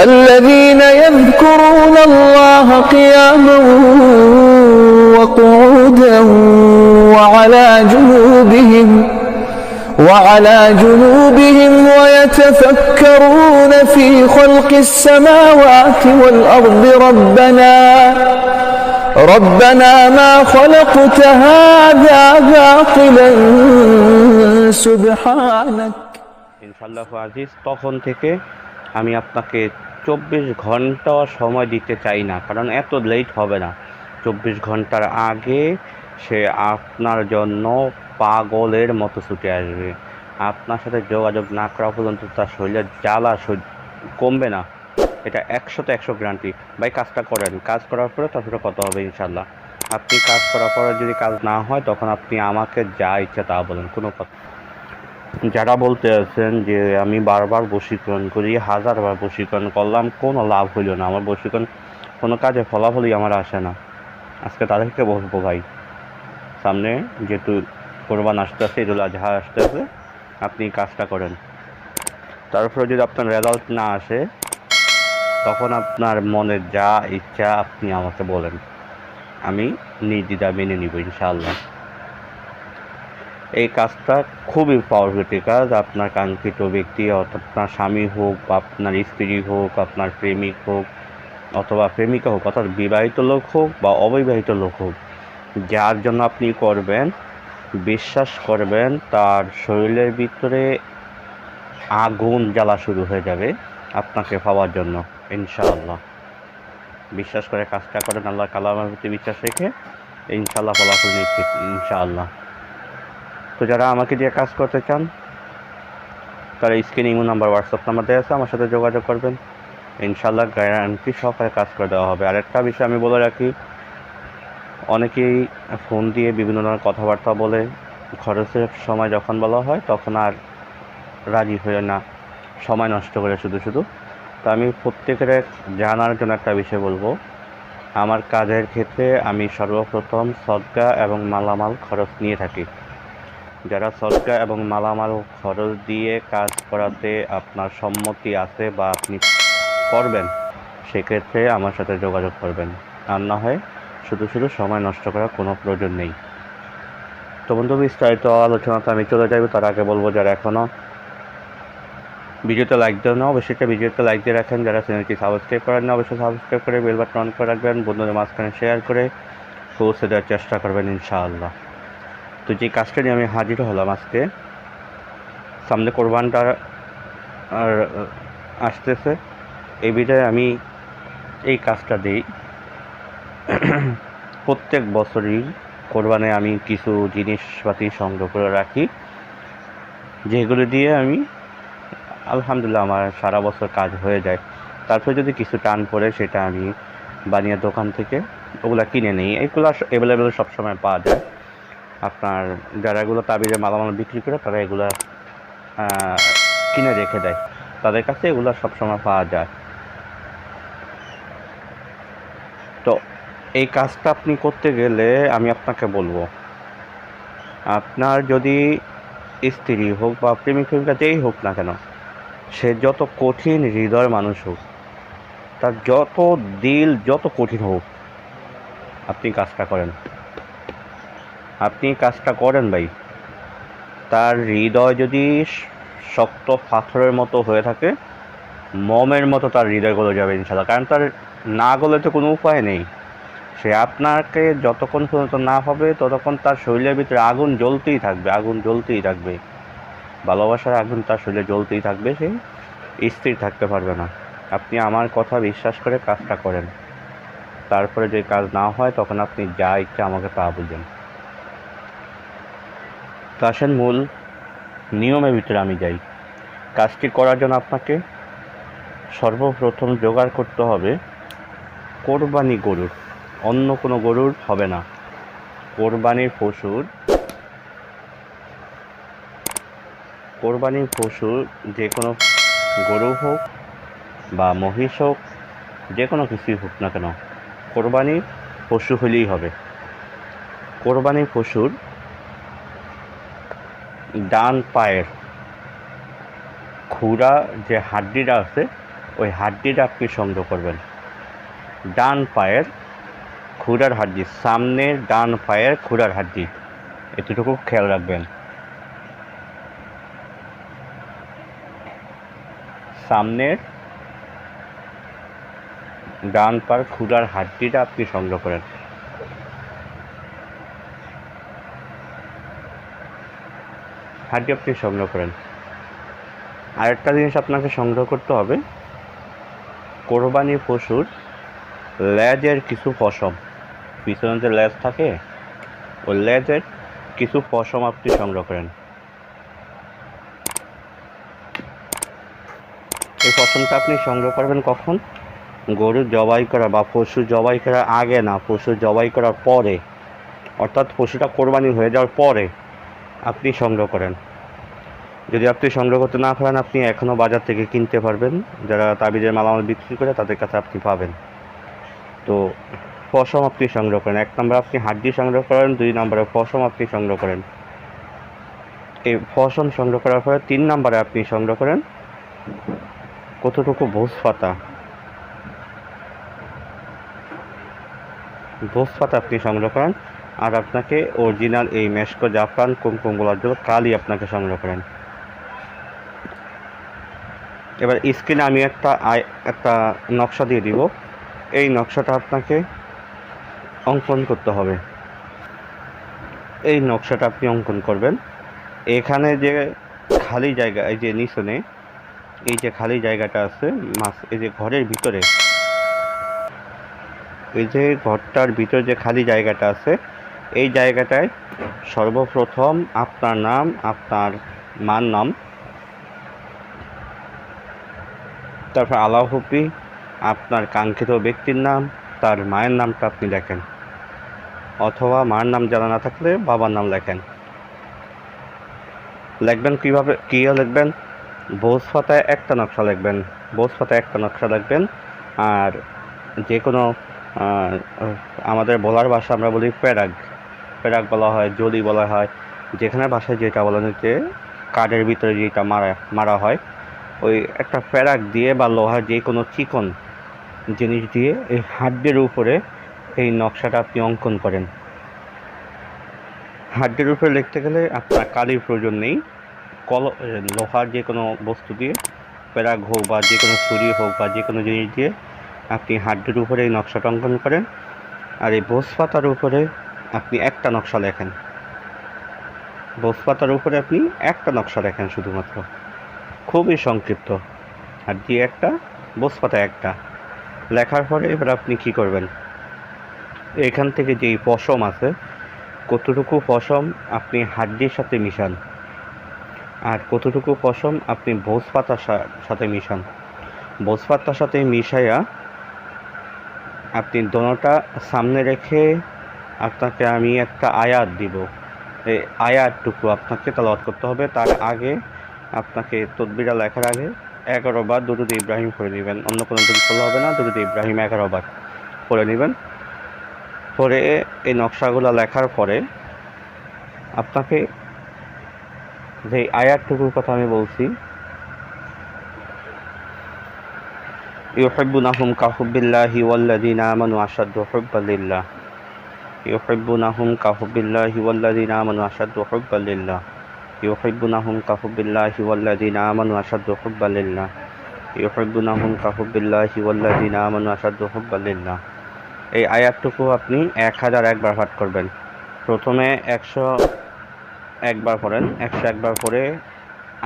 الذين يذكرون الله قياما وقعودا وعلى جنوبهم ويتفكرون في خلق السماوات والأرض ربنا ما خلقت هذا باطلا سبحانك। ইনশাআল্লাহ আজিজ, তখন থেকে আমি আপনাকে 24 ঘন্টা সময় দিতে চাই না, কারণ এত লেট হবে না। 24 ঘন্টার আগে সে আপনার জন্য পাগলের মতো ছুটে আসবে। আপনার সাথে যোগাযোগ না করা পর্যন্ত তার শরীরের জ্বালা কমবে না, এটা 100% গ্যারান্টি। ভাই কাজটা করেন, কাজ করার পরে তারপরে কথা হবে ইনশাল্লাহ। আপনি কাজ করার পরে যদি কাজ না হয় তখন আপনি আমাকে যা ইচ্ছা তা বলেন, কোনো কথা। যারা বলতে আছেন যে আমি বারবার বশীকরণ করি, 1000বার বশীকরণ করলাম, কোনো লাভ হইল না, আমার বশীকরণ কোনো কাজে ফলাফলই আমার আসে না, আজকে তাদেরকে বলবো ভাই, সামনে যেহেতু কোরবান আসতেছে, ঈদুল আজহা আসতেছে, আপনি কাজটা করেন। তারপরে যদি আপনার রেজাল্ট না আসে তখন আপনার মনে যা ইচ্ছা আপনি আমাকে বলেন, আমি নির্দ্বিধা মেনে নিব ইনশাআল্লাহ। এই কাজটা খুবই পাওয়ারফুল কাজ। আপনার কাঙ্ক্ষিত ব্যক্তি, আপনার স্বামী হোক, আপনার স্ত্রী হোক, আপনার প্রেমিক হোক অথবা প্রেমিকা হোক, অর্থাৎ বিবাহিত লোক হোক বা অবিবাহিত লোক হোক, যার জন্য আপনি করবেন, বিশ্বাস করবেন তার শরীরের ভিতরে আগুন জ্বালা শুরু হয়ে যাবে আপনাকে পাওয়ার জন্য ইনশাআল্লাহ। বিশ্বাস করে কাজটা করেন, আল্লাহ কালামের প্রতি বিশ্বাস রেখে ইনশাআল্লাহ ফলাফল নিশ্চিত ইনশাআল্লাহ। তো যারা আমাকে দিয়ে কাজ করতে চান তারা স্ক্রিনে ইমো নাম্বার, হোয়াটসঅ্যাপ নাম্বার দেওয়া আছে, আমার সাথে যোগাযোগ করবেন, ইনশাআল্লাহ গ্যারান্টি সহকারে কাজ করে দেওয়া হবে। আরেকটা বিষয় আমি বলে রাখি, অনেকেই ফোন দিয়ে বিভিন্ন ধরনের কথাবার্তা বলে, খরচের সময় যখন বলা হয় তখন আর রাজি হয়ে না, সময় নষ্ট করে শুধু। তো আমি প্রত্যেকের জানার জন্য একটা বিষয় বলবো, আমার কাজের ক্ষেত্রে আমি সর্বপ্রথম সদকা এবং মালামাল খরচ নিয়ে থাকি। যারা সদকা এবং মালামাল খরচ দিয়ে কাজ করাতে আপনার সম্মতি আছে বা আপনি করবেন, সেক্ষেত্রে আমার সাথে যোগাযোগ করবেন, আর না হয় শুধু সময় নষ্ট করার কোনো প্রয়োজন নেই। তো বন্ধু, বিস্তারিত আলোচনাতে আমি চলে যাবো, তার আগে বলবো যারা এখনও ভিডিওতে লাইক দেন না, অবশ্যই একটা ভিডিওতে লাইক দিয়ে রাখেন। যারা চ্যানেলটি সাবস্ক্রাইব করেন না, অবশ্যই সাবস্ক্রাইব করে বেল বাটন অন করে রাখবেন, বন্ধুদের মাঝখানে শেয়ার করে পৌঁছে দেওয়ার চেষ্টা করবেন ইনশাআল্লাহ। তো যে কাজটা নিয়ে আমি হাজির হলাম আজকে, সামনে কোরবানটা আর আসতেছে, এই বিধায় আমি এই কাজটা দিই। প্রত্যেক বছরই কোরবানে আমি কিছু জিনিসপাতি সংগ্রহ করে রাখি, যেগুলো দিয়ে আমি আলহামদুলিল্লাহ আমার সারা বছর কাজ হয়ে যায়। তারপরে যদি কিছু টান পড়ে সেটা আমি বানিয়ে দোকান থেকে ওগুলা কিনে নিই। এইগুলো অ্যাভেলেবেল সবসময় পাওয়া যায়। আপনার যারা এগুলো তাবিজের মালামাল বিক্রি করে তারা এগুলা কিনে রেখে দেয়, তাদের কাছে এগুলো সবসময় পাওয়া যায়। তো এই কাজটা আপনি করতে গেলে আমি আপনাকে বলবো, আপনার যদি স্ত্রী হোক বা প্রেমিক প্রেমিকা যেই হোক না কেন, সে যত কঠিন হৃদয় মানুষ হোক, তার যত দিল যত কঠিন হোক, আপনি কাজটা করেন ভাই। তার হৃদয় যদি শক্ত পাথরের মতো হয়ে থাকে, মোমের মতো তার হৃদয় গলে যাবে ইনশাআল্লাহ, কারণ তার না গলে তো কোনো উপায় নেই। সে আপনাকে যতক্ষণ পর্যন্ত না হবে ততক্ষণ তার শরীরের ভিতরে আগুন জ্বলতেই থাকবে, ভালোবাসার আগুন তার শরীরে জ্বলতেই থাকবে, সে স্থির থাকতে পারবে না। আপনি আমার কথা বিশ্বাস করে কাজটা করেন, তারপরে যদি কাজ না হয় তখন আপনি যা ইচ্ছা আমাকে তা বলবেন। তো আসেন মূল নিয়মের ভিতরে আমি যাই। কাজটি করার জন্য আপনাকে সর্বপ্রথম জোগাড় করতে হবে কোরবানি গরুর, অন্য কোনো গরুর হবে না, কোরবানির পশুর যে কোনো গরু হোক বা মহিষ হোক, যে কোনো কিছুই হোক না কেন, কোরবানির পশু হলেই হবে। কোরবানির পশুর ডান পায়ের খুরা যে হাড্ডিটা আছে, ওই হাড্ডিটা আপনি সংগ্রহ করবেন। ডান পায়ের খুরার হাড্ডি, সামনের ডান পায়ের খুরার হাড্ডি, এতটুকু খেয়াল রাখবেন। সামনের ডান পায়ের খুরার হাড্ডিটা আপনি সংগ্রহ করেন। হাড্ডি আপনি সংগ্রহ করেন। আরেকটা জিনিস আপনাকে সংগ্রহ করতে হবে, কোরবানি পশুর লেজের কিছু পশম, পিছনে যে লেজ থাকে ওই লেজের কিছু পশম আপনি সংগ্রহ করেন। এই পশমটা আপনি সংগ্রহ করবেন কখন? গরু জবাই করা বা পশু জবাই করার আগে না, পশু জবাই করার পরে, অর্থাৎ পশুটা কোরবানি হয়ে যাওয়ার পরে আপনি সংগ্রহ করেন। যদি আপনি সংগ্রহ করতে না পারেন, আপনি এখনও বাজার থেকে কিনতে পারবেন, যারা তাবিজের মালামাল বিক্রি করে তাদের কাছে আপনি পাবেন। তো পশম আপনি সংগ্রহ করেন। 1 নম্বরে আপনি হাড্ডি সংগ্রহ করেন, 2 নম্বরে পশম আপনি সংগ্রহ করেন। এই পশম সংগ্রহ করার পরে 3 নম্বরে আপনি সংগ্রহ করেন কতটুকু ভোজ পাতা। ভোজ পাতা আপনি সংগ্রহ করেন। আর আপনাকে অরিজিনাল এই মেশকো জাফরান কুমকুমগুলোর জন্য কালি আপনাকে সংগ্রহ করেন। এবার স্ক্রিনে আমি একটা নকশা দিয়ে দিব, এই নকশাটা আপনাকে অঙ্কন করতে হবে। এই নকশাটা আপনি অঙ্কন করবেন। এখানে যে খালি জায়গা, এই যে নিচনে এই যে খালি জায়গাটা আছে এই যে ঘরের ভিতরে, এই যে ঘরটার ভিতরে যে খালি জায়গাটা আছে, এই জায়গাটায় সর্বপ্রথম আপনার নাম, আপনার মার নাম, তারপর আল্লাহ হুপি, আপনার কাঙ্ক্ষিত ব্যক্তির নাম, তার মায়ের নামটা আপনি লেখেন, অথবা মার নাম জানা না থাকলে বাবার নাম লেখেন। লিখবেন কীভাবে, কী লিখবেন? ভোজ পাতায় একটা নকশা লিখবেন, ভোজ পাতায় একটা নকশা লিখবেন। আর যে কোনো আমাদের বলার ভাষা আমরা বলি প্যারাগ বলা হয়, জলি বলা হয়, যেখানে ভাষায় যেটা বলা হচ্ছে, কাঠের ভিতরে যেটা মারা হয়, ওই একটা প্যারাগ দিয়ে বা লোহার যে কোনো চিকন জিনিস দিয়ে এই হাড্ডির উপরে এই নকশাটা আপনি অঙ্কন করেন। হাড্ডির উপরে লিখতে গেলে আপনার কালির প্রয়োজন নেই, লোহার যে কোনো বস্তু দিয়ে, প্যারাগ হোক বা যে কোনো ছুরি হোক বা যে কোনো জিনিস দিয়ে আপনি হাড্ডির উপরে এই নকশাটা অঙ্কন করেন। আর এই ভোজ পাতার উপরে আপনি একটা নকশা লেখেন, ভোজ পাতার উপরে আপনি একটা নকশা লেখেন শুধুমাত্র, খুবই সংক্ষিপ্ত। হাড্ডি একটা, ভোজ পাতা একটা। লেখার পরে এবার আপনি কি করবেন? এখান থেকে যেই পশম আছে, কতটুকু পশম আপনি হাড্ডির সাথে মিশান, আর কতটুকু পশম আপনি ভোজ পাতার সাথে মিশান। ভোজ পাতার সাথে মিশাইয়া আপনি দোনোটা সামনে রেখে আপনাকে আমি একটা আয়াত দিব, এই আয়াতটুকু আপনাকে তেলাওয়াত করতে হবে। তার আগে আপনাকে তদবিরা লেখার আগে 11 বার দুরূদ ইব্রাহিম পড়ে নেবেন, অন্য কোনো দুরূদ পড়লে হবে না, দুরূদ ইব্রাহিম 11 বার পড়ে নেবেন। পরে এই নকশাগুলো লেখার পরে আপনাকে যে আয়াতটুকুর কথা আমি বলছি, ইউহিব্বুনাহুম কাহুব্বিল্লাহি ওয়াল্লাযীনা আমানু আশাদ্দু হুব্বান লিল্লাহ, ইউহিব্বুনাহুম কাহুব্বিল্লাহি ওয়াল্লাযীনা আমানু আশাদ্দু হুব্বান লিল্লাহ, ইউহিব্বুনাহুম কাহুব্বিল্লাহি ওয়াল্লাযীনা আমানু আশাদ্দু হুব্বান লিল্লাহ, ইউহিব্বুনাহুম কাহুব্বিল্লাহি ওয়াল্লাযীনা আমানু আশাদ্দু হুব্বান লিল্লাহ। এই আয়াতটুকু আপনি 1001 বার পাঠ করবেন। প্রথমে 101 বার পড়েন, 101 বার পরে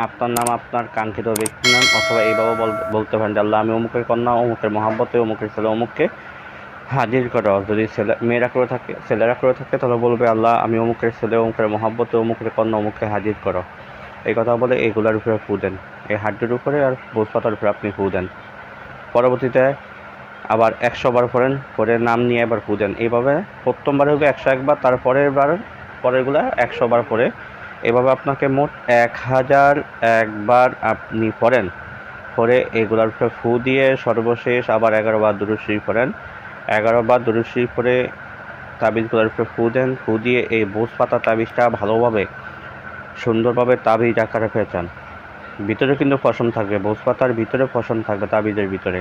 আপনার নাম, আপনার কাঙ্ক্ষিত ব্যক্তির নাম, অথবা এইভাবে বলতে পারেন যে আল্লাহ আমি অমুকের কন্যা, অমুকের মহাব্বতে অমুকের ছেলে অমুককে হাজির করো। যদি মেয়েরা করে থাকে, ছেলেরা করে থাকে, তাহলে বলবে আল্লাহ আমি অমুকের ছেলে অমুকের মহাব্বতে অমুকের কন্যা অমুককে হাজির করো। এই কথা বলে এইগুলোর উপরে ফু দেন, এই হাড্ডির উপরে আর ভোজ পাতার উপরে আপনি ফু দেন। পরবর্তীতে আবার 100 বার পড়েন, পরে নাম নিয়ে এবার ফু দেন। এইভাবে প্রথমবার হবে 101 বার, পরেরগুলা 100 বার পরে, এভাবে আপনাকে মোট 1001 বার আপনি পড়েন। পরে এগুলার উপরে ফু দিয়ে সর্বশেষ আবার 11 বার দুরূদ শরীফ পড়েন। 11 বার দুরূদ শরীফ পরে তাবিজগুলোর উপরে ফু দেন। ফু দিয়ে এই ভোজ পাতা তাবিজটা ভালোভাবে সুন্দরভাবে তাবিজ আকারে পেঁচান। ভিতরে কিন্তু পশম থাকবে, ভোজ পাতার ভিতরে পশম থাকবে, তাবিজের ভিতরে।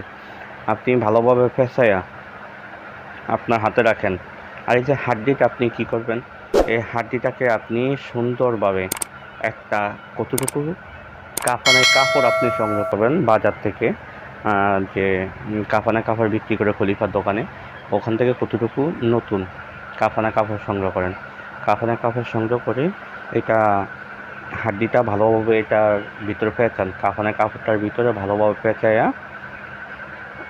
আপনি ভালোভাবে ফেঁসাইয়া আপনার হাতে রাখেন। আর এই যে হাড্ডিটা আপনি কি করবেন, এই হাড্ডিটাকে আপনি সুন্দরভাবে একটা কতটুকু কাফনের কাপড় আপনি সংগ্রহ করবেন বাজার থেকে, যে কাফনের কাপড় বিক্রি করে খলিফার দোকানে, ওখান থেকে কতটুকু নতুন কাফনের কাপড় সংগ্রহ করেন। কাফনের কাপড় সংগ্রহ করে এটা হাড্ডিটা ভালোভাবে এটার ভিতরে পেঁচান, কাফনের কাপড়টার ভিতরে ভালোভাবে পেঁচাইয়া,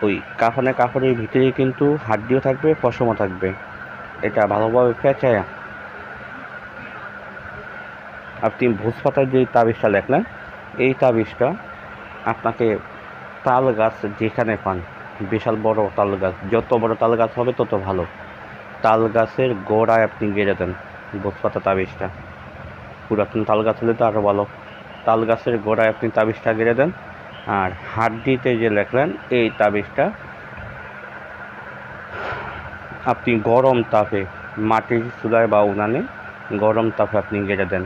ওই কাফনের কাপড়ের ভিতরে কিন্তু হাড্ডিও থাকবে, পশমও থাকবে। এটা ভালোভাবে পেঁচাইয়া আপনি ভোজ পাতায় যে তাবিজটা লেখলেন, এই তাবিজটা আপনাকে তাল গাছ যেখানে পান, বিশাল বড় তাল গাছ, যত বড় তাল গাছ হবে তত ভালো, তাল গাছের গোড়ায় আপনি গেড়ে দেন ভোজ পাতা তাবিজটা। পুরাতন তাল গাছ হলে তো আরও ভালো। তাল গাছের গোড়ায় আপনি তাবিজটা গেড়ে দেন। আর হাড্ডিতে যে লেখলেন এই তাবিজটা আপনি গরম তাপে, মাটির চুলায় বা উনানে গরম তাপে আপনি গেড়ে দেন।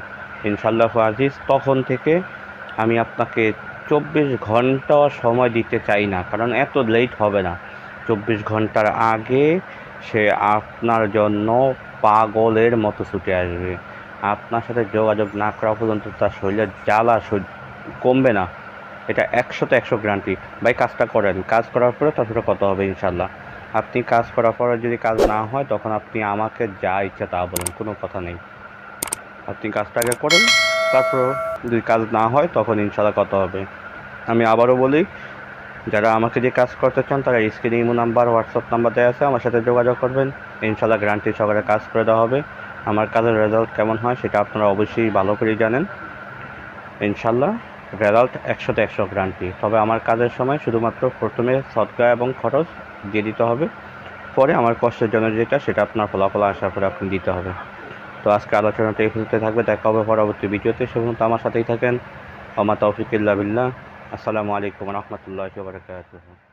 ইনশাআল্লাহ আজিজ, তখন থেকে আমি আপনাকে 24 ঘন্টা সময় দিতে চাই না, কারণ এত লেট হবে না। 24 ঘন্টার আগে সে আপনার জন্য পাগলের মতো ছুটে আসবে। আপনার সাথে যোগাযোগ না করা পর্যন্ত তার শরীরের জ্বালা কমবে না। এটা 100তে 100 গ্যারান্টি। ভাই কাজটা করেন, কাজ করার পরে তারপরে কথা হবে ইনশাল্লাহ। আপনি কাজ করার পরে যদি কাজ না হয় তখন আপনি আমাকে যা ইচ্ছা তা বলেন, কোনো কথা নেই। আপনি কাজটা আগে করেন, তারপর যদি কাজ না হয় তখন ইনশাল্লাহ কথা হবে। আমি আবারও বলি, যারা আমাকে দিয়ে কাজ করতে চান তারা স্ক্রিনে ইমো নাম্বার, হোয়াটসঅ্যাপ নাম্বার দেওয়া আছে, আমার সাথে যোগাযোগ করবেন। ইনশাল্লাহ গ্যারান্টি সহকারে কাজ করে দেওয়া হবে। আমার কাজের রেজাল্ট কেমন হয় সেটা আপনারা অবশ্যই ভালো করেই জানেন। ইনশাল্লাহ রেজাল্ট 100তে 100 গ্যারান্টি। তবে আমার কাজের সময় শুধুমাত্র প্রথমে সদকা এবং খরচ দিয়ে দিতে হবে, পরে আমার কষ্টের জন্য যেটা সেটা আপনার ফলাফল আসার পরে আপনি দিতে হবে। তো আজকে আলোচনাটা এই পর্যন্ত থাকবে, দেখা হবে পরবর্তী ভিডিওতে। সে পর্যন্ত আমার সাথেই থাকেন। ওমা তৌফিক ইল্লা বিল্লাহ। আসসালামু আলাইকুম ওয়া রাহমাতুল্লাহি ওয়া বারাকাতুহু।